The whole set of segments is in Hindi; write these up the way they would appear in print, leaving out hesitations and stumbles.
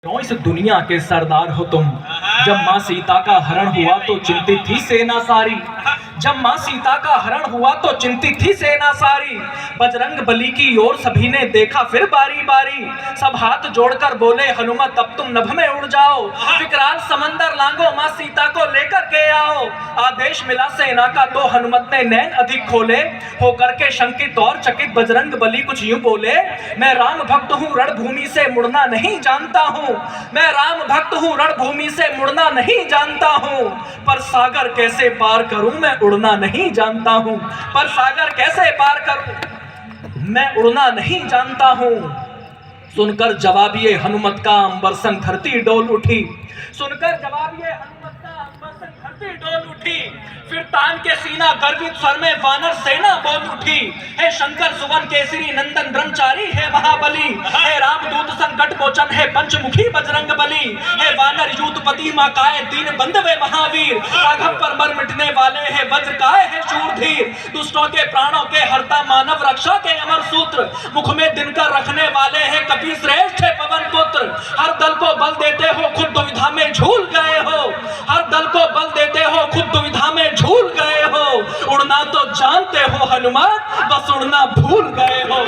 इस दुनिया के सरदार हो तुम। जब माँ सीता का हरण हुआ तो चिंतित थी सेना सारी। जब माँ सीता का हरण हुआ तो चिंतित थी सेना सारी। बजरंग बली की ओर सभी ने देखा फिर बारी बारी। सब हाथ जोड़कर बोले हनुमत अब तुम नभ में उड़ जाओ। विकराल समंदर लांघो माँ सीता को लेकर के आओ। आदेश मिला सेना का तो हनुमत ने नैन अधिक खोले। होकर के शंकित और चकित बजरंग बली कुछ यूं बोले, मैं राम भक्त हूँ रणभूमि से मुड़ना नहीं जानता हूँ। मैं राम भक्त हूँ रणभूमि से मुड़ना नहीं जानता हूँ। पर सागर कैसे पार करूं मैं उड़ना नहीं जानता हूँ। पर सागर कैसे पार करूं मैं उड़ना नहीं जानता हूँ। सुनकर जवाब ये हनुमत का अंबर संग धरती डोल उठी। सुनकर जवाब ये हनुमत का अंबर संग धरती डोल उठी। फिर तान के सीना गर्वित स्वर में वानर सेना बोल उठी। हे शंकर सुवन केसरी नंदन ब्रह्मचारी है महाबली। हे रामदूत संकट मोचन है पंचमुखी बजरंग बली। हे वानर यूथपति माकाए दीन बंधवे महावीर। राघव पर मर मिटने वाले है वज्रकाय है शूरधीर। दुष्टों के प्राणों के हरता मानव रक्षा के अमर सूत्र। मुख में दिनकर रखने वाले है कपि श्रेष्ठ है पवन पुत्र। हर दल को बल देते हो खुद दुविधा में झूल गए हो। हर दल को बल देते हो खुद दुविधा में झूल गए हो। उड़ना तो जानते हो हनुमत बस उड़ना भूल गए हो।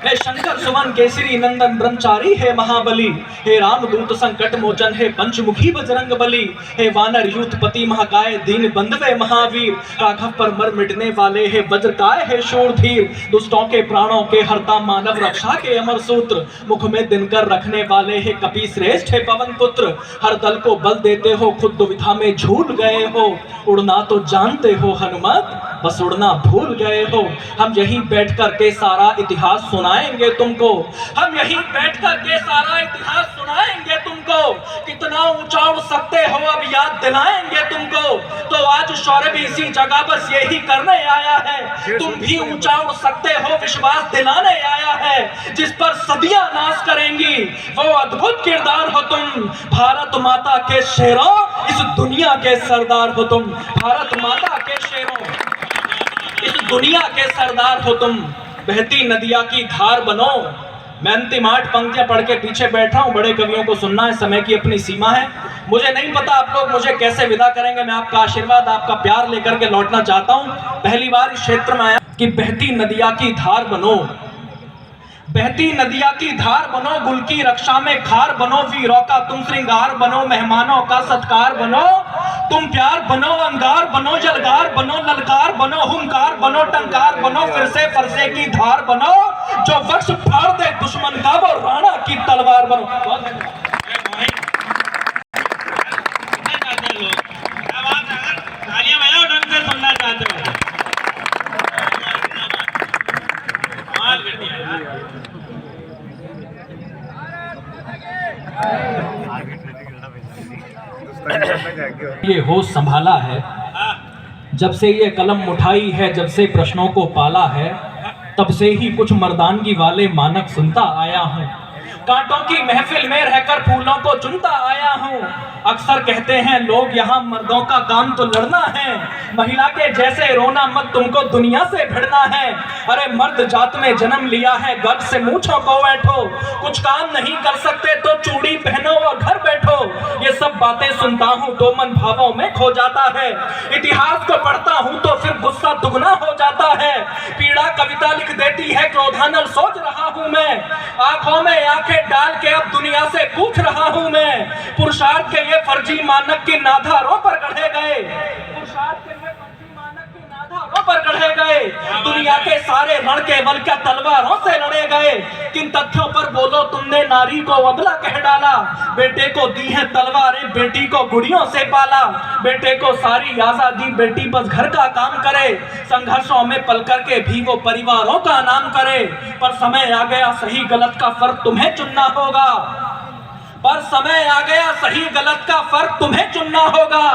हे शंकर सुवन केसरी नंदन ब्रह्मचारी है महाबली। हे रामदूत संकट मोचन है पंचमुखी बजरंग बली। हे वानर यूथपति महाकाय दीन बंधवे महावीर। राघव पर मर मिटने वाले है वज्रकाय है शूरधीर। दुष्टों के प्राणों के हरता मानव रक्षा के अमर सूत्र। मुख में दिनकर रखने वाले है कपि श्रेष्ठ है पवन पुत्र। हर दल को बल देते हो खुद दुविधा में झूल गए हो। उड़ना तो जानते हो हनुमत बस उड़ना भूल गए हो। हम यहीं बैठ कर के सारा इतिहास सुनाएंगे तुमको। हम यहीं बैठ कर के सारा इतिहास सुनाएंगे तुमको। कितना ऊंचा उड़ सकते हो अब याद दिलाएंगे तुमको। तो आज शौर्य भी इसी जगह बस यही करने आया है। तुम भी ऊंचा उड़ सकते हो विश्वास दिलाने आया है। जिस पर सदियां नाश करेंगी वो अद्भुत किरदार हो तुम। भारत माता के शेरों इस दुनिया के सरदार हो तुम। भारत माता के शेरों इस दुनिया के सरदार हो तुम। बहती नदिया की धार बनो। मैं अंतिम 8 पंक्तियां पढ़ के पीछे बैठा हूं। बड़े कवियों को सुनना है, समय की अपनी सीमा है। मुझे नहीं पता आप लोग मुझे कैसे विदा करेंगे। मैं आपका आशीर्वाद आपका प्यार लेकर के लौटना चाहता हूं। पहली बार इस क्षेत्र में आया कि बहती नदिया की धार बनो। बहती नदिया की धार बनो, गुल की रक्षा में खार बनो। वीरों का तुम श्रृंगार बनो, मेहमानों का सत्कार बनो। तुम प्यार बनो, अंगार बनो, जलगार बनो, ललकार बनो, हुंकार बनो, टंकार बनो। फिर से फरसे की धार बनो, जो वक्ष फाड़ दे दुश्मन का वो राणा की तलवार बनो। ये होश संभाला है जब से ये कलम उठाई है। जब से प्रश्नों को पाला है तब से ही कुछ मर्दानगी वाले मानक सुनता आया हूँ। कांटों की महफिल में रहकर फूलों को चुनता आया हूँ। अक्सर कहते हैं लोग यहाँ मर्दों का काम तो लड़ना है। महिला के जैसे रोना मत, तुमको दुनिया से भिड़ना है। अरे मर्द जात में जन्म लिया है, गर्व से मूंछों को बैठो। कुछ काम नहीं कर सकते तो चूड़ी पहनो और घर बैठो। ये सब बातें सुनता हूँ तो मन भावों में खो जाता है। इतिहास को पढ़ता हूँ तो फिर गुस्सा दुगना हो जाता है। पीड़ा कविता लिख देती है, क्रोधानल सोच रहा हूँ मैं। आंखों में आंखें डाल के अब दुनिया से पूछ रहा हूँ मैं। पुरुषार्थ के ये फर्जी मानक की नाधारों पर गढ़े गए। पुरुषार्थ के ये फर्जी मानक की नाधारों पर गढ़े गए। दुनिया के सारे रण केवल क्या तलवारों से लड़े गए। किन तथ्यों पर बोलो तुमने नारी को अबला कह डाला। बेटे को दी है तलवारें, बेटी को गुड़ियों से पाला। बेटे को सारी आजादी, बेटी बस घर का काम करे। संघर्षों में पल कर के भी वो परिवारों का नाम करे। पर समय आ गया सही गलत का फर्क तुम्हें चुनना होगा। पर समय आ गया सही गलत का फर्क तुम्हें चुनना होगा।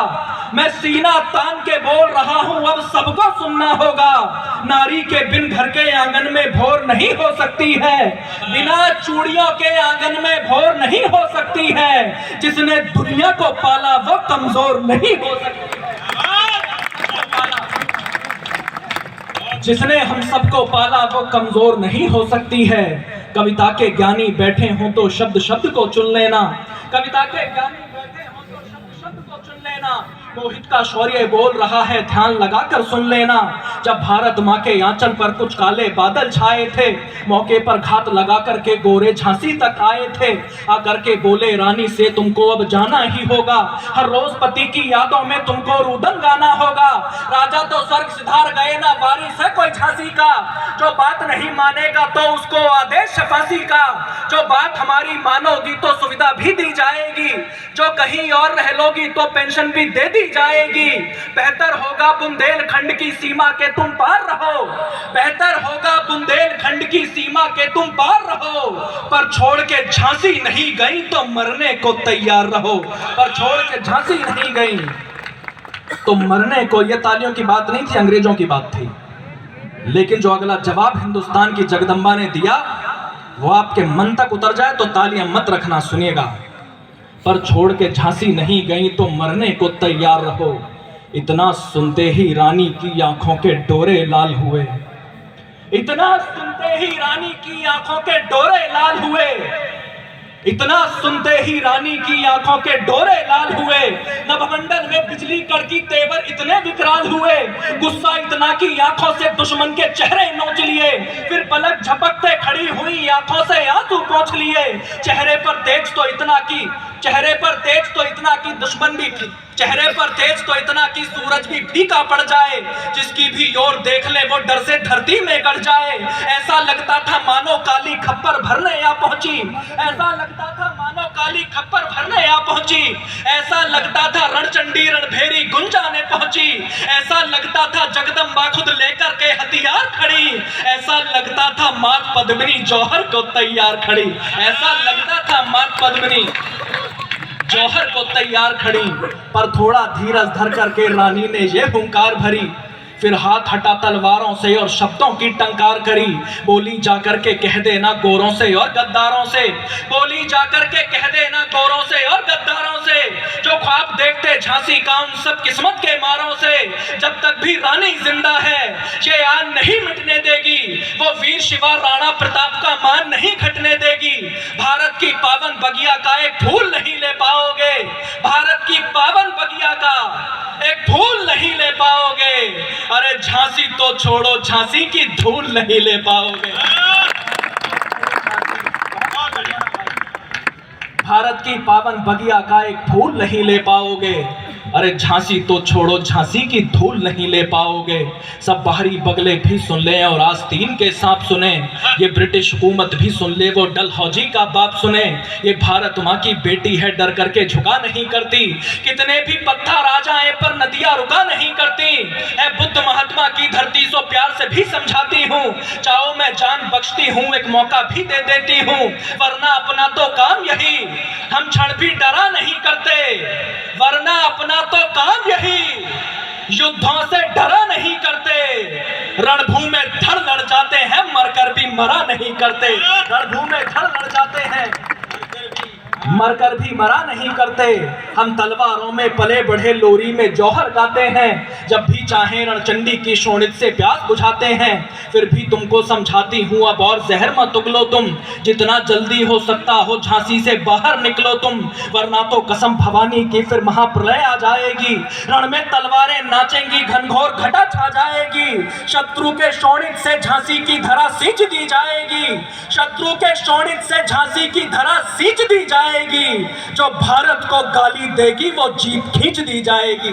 मैं सीना तान के बोल रहा हूं अब सबको सुनना होगा। नारी के बिन घर के आंगन में भोर नहीं हो सकती है। बिना चूड़ियों के आंगन में भोर नहीं हो सकती है। जिसने दुनिया को पाला वो कमजोर नहीं हो सकती। जिसने हम सबको पाला वो कमजोर नहीं हो सकती है। कविता के ज्ञानी बैठे हों तो शब्द शब्द को चुन लेना। कविता के ज्ञानी बैठे हों तो शब्द शब्द को चुन लेना। मोहित का शौर्य बोल रहा है, ध्यान लगाकर सुन लेना। जब भारत माँ के आंचल पर कुछ काले बादल छाए थे, मौके पर घात लगा करके गोरे झांसी तक आए थे। आकर के बोले रानी से तुमको अब जाना ही होगा, हर रोज पति की यादों में तुमको रुदन गाना होगा। राजा तो स्वर्ग सिधार गए ना, वारिस है कोई झांसी का। जो बात नहीं मानेगा तो उसको आदेश फांसी का। जो बात हमारी मानोगी तो सुविधा भी दी जाएगी, जो कहीं और रह लोगी तो पेंशन भी दे दी जाएगी। बेहतर होगा बुंदेलखंड की सीमा के तुम पार रहो, बेहतर होगा बुंदेलखंड की सीमा के तुम पार रहो। पर छोड़ के झांसी नहीं गई तो मरने को तैयार रहो, पर छोड़ के झांसी नहीं गई तो मरने को। यह तालियों की बात नहीं थी, अंग्रेजों की बात थी। लेकिन जो अगला जवाब हिंदुस्तान की जगदंबा ने दिया वो आपके मन तक उतर जाए तो तालियां मत रखना, सुनिएगा। पर छोड़ के झांसी नहीं गई तो मरने को तैयार रहो। इतना सुनते ही रानी की आंखों के डोरे लाल हुए, इतना सुनते ही रानी की आंखों के डोरे लाल हुए, इतना सुनते ही रानी की आंखों के डोरे लाल हुए। नभमंडल में बिजली कड़की, तेवर इतने विकराल हुए। गुस्सा इतना कि आंखों से दुश्मन के चेहरे नोच लिए। फिर पलक झपकते खड़ी हुई आंखों से आंसू पोंछ लिए। चेहरे पर तेज तो इतना कि दुश्मन भी, चेहरे पर तेज तो इतना कि सूरज भी फीका पड़ जाए। जिसकी भी ओर देख ले वो डर से धरती में गड़ जाए। ऐसा लगता था मानो काली खप्पर भरने आ पहुंची, ऐसा लगता था मानो काली खप्पर भरने आ पहुंची। ऐसा लगता था रणचंडी रणभेरी गुंजाने पहुंची। ऐसा लगता था जगदम्बा खुद लेकर के हथियार खड़ी। ऐसा लगता था मात पद्मिनी जौहर को तैयार खड़ी। ऐसा लगता था मात पद्मिनी जौहर को तैयार खड़ी। पर थोड़ा धीरज धर करके रानी ने ये हुंकार भरी। फिर हाथ हटा तलवारों से और शब्दों की टंकार करी। बोली जाकर के कह देना गोरों से और गद्दारों से, बोली जाकर के कह देना गोरों से और गद्दारों से। जो ख्वाब देखते झांसी का उन सब किस्मत के मारों से। जब तक भी रानी जिंदा है ये आन नहीं मिटने देगी। वो वीर शिवा राणा प्रताप का मान नहीं घटने देगी। भारत की पावन बगिया का एक फूल नहीं ले पाओगे, भारत की पावन बगिया का एक फूल नहीं ले पाओगे। अरे झांसी तो छोड़ो, झांसी की धूल नहीं ले पाओगे। भारत की पावन बगिया का एक फूल नहीं ले पाओगे। अरे झांसी तो छोड़ो, झांसी की धूल नहीं ले पाओगे। सब बाहरी बगले भी सुन ले और आस्तीन के सांप सुने। ये ब्रिटिश हुकूमत भी सुन ले, वो डलहौजी का बाप सुने। ये भारत माँ की बेटी है, डर करके झुका नहीं करती। कितने भी पत्थर आ जाए पर नदियाँ रुका नहीं करती। है बुद्ध महात्मा की धरती सो प्यार से भी समझाती हूँ। चाहो मैं जान बख्शती हूँ, एक मौका भी दे देती हूँ। वरना अपना तो काम यही, हम क्षण भी डरा नहीं करते। वरना अपना तो काम यही, युद्धों से डरा नहीं करते। रणभूमि में धड़ लड़ जाते हैं, मरकर भी मरा नहीं करते। रणभूमि में धड़ लड़ जाते हैं, मरकर भी मरा नहीं करते। हम तलवारों में पले बढ़े, लोरी में जौहर गाते हैं। जब भी चाहें रणचंडी की शोणित से प्यास बुझाते हैं। फिर भी तुमको समझाती हूँ अब और जहर मत उगलो तुम। जितना जल्दी हो सकता हो झांसी से बाहर निकलो तुम, वरना तो कसम भवानी की फिर महाप्रलय आ जाएगी। रण में तलवारें नाचेंगी, घनघोर घटा छा जाएगी। शत्रु के शोणित से झांसी की धरा सींच दी जाएगी। शत्रु के शोणित से झांसी की धरा सींच दी जाएगी। जो भारत को गाली देगी वो जीप खींच दी जाएगी।